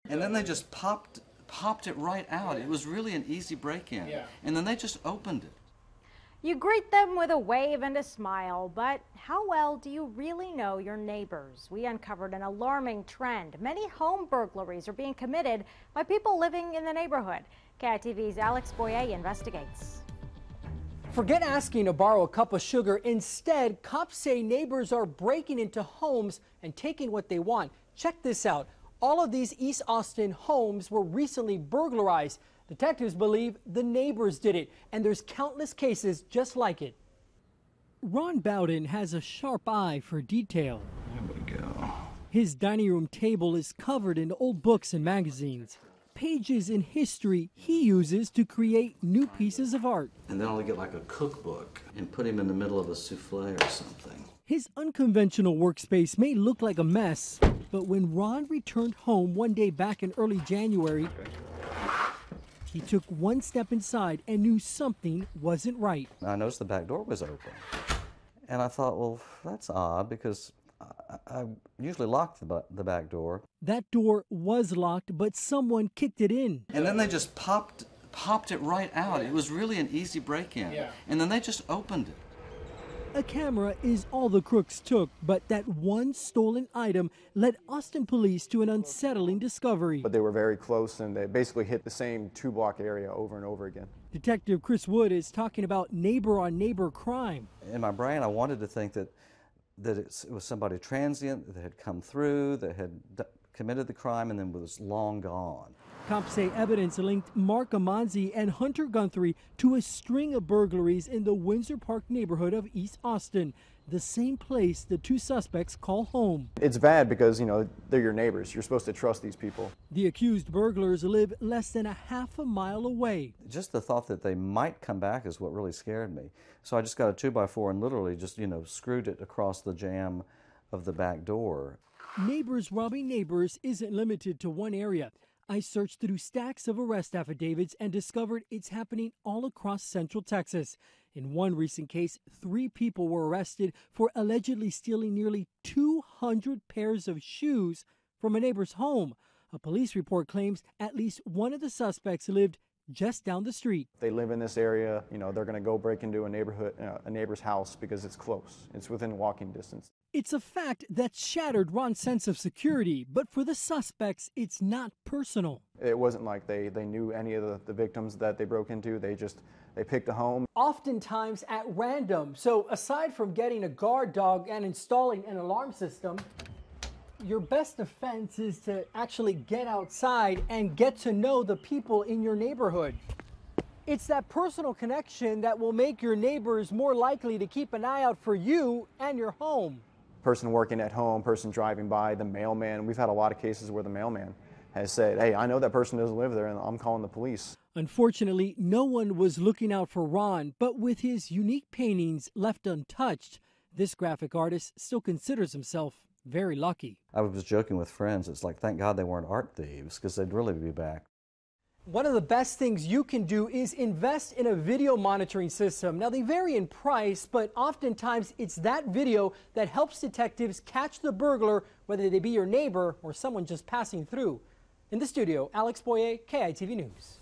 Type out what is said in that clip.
And then they just popped it right out. It was really an easy break-in. And then they just opened it. You greet them with a wave and a smile, but how well do you really know your neighbors? We uncovered an alarming trend. Many home burglaries are being committed by people living in the neighborhood. KITV's Alex Boyer investigates. Forget asking to borrow a cup of sugar. Instead, cops say neighbors are breaking into homes and taking what they want. Check this out. All of these East Austin homes were recently burglarized. Detectives believe the neighbors did it, and there's countless cases just like it. Ron Bowdoin has a sharp eye for detail. There we go. His dining room table is covered in old books and magazines. Pages in history he uses to create new pieces of art. And then I'll get like a cookbook and put him in the middle of a souffle or something. His unconventional workspace may look like a mess, but when Ron returned home one day back in early January, he took one step inside and knew something wasn't right. I noticed the back door was open. And I thought, well, that's odd because I usually lock the back door. That door was locked, but someone kicked it in. And then they just popped it right out. It was really an easy break-in. And then they just opened it. A camera is all the crooks took, but that one stolen item led Austin police to an unsettling discovery. But they were very close, and they basically hit the same two-block area over and over again. Detective Chris Wood is talking about neighbor-on-neighbor crime. In my brain, I wanted to think that it was somebody transient that had come through, that had committed the crime, and then was long gone. Cops say evidence linked Mark Amanzi and Hunter Guthrie to a string of burglaries in the Windsor Park neighborhood of East Austin, the same place the two suspects call home. It's bad because, you know, they're your neighbors. You're supposed to trust these people. The accused burglars live less than a half a mile away. Just the thought that they might come back is what really scared me. So I just got a 2x4 and literally just, screwed it across the jamb of the back door. Neighbors robbing neighbors isn't limited to one area. I searched through stacks of arrest affidavits and discovered it's happening all across Central Texas. In one recent case, 3 people were arrested for allegedly stealing nearly 200 pairs of shoes from a neighbor's home. A police report claims at least one of the suspects lived just down the street. If they live in this area, they're going to go break into a neighbor's house because it's close. It's within walking distance. It's a fact that shattered Ron's sense of security, but for the suspects, it's not personal. It wasn't like they knew any of the victims that they broke into. They picked a home. Oftentimes at random. So aside from getting a guard dog and installing an alarm system, your best defense is to actually get outside and get to know the people in your neighborhood. It's that personal connection that will make your neighbors more likely to keep an eye out for you and your home. Person working at home, person driving by, the mailman. We've had a lot of cases where the mailman has said, hey, I know that person doesn't live there and I'm calling the police. Unfortunately, no one was looking out for Ron, but with his unique paintings left untouched, this graphic artist still considers himself very lucky. I was joking with friends, it's like, thank God they weren't art thieves, because they'd really be back. One of the best things you can do is invest in a video monitoring system. Now, they vary in price, but oftentimes it's that video that helps detectives catch the burglar, whether they be your neighbor or someone just passing through. In the studio, Alex Boyer, KITV News.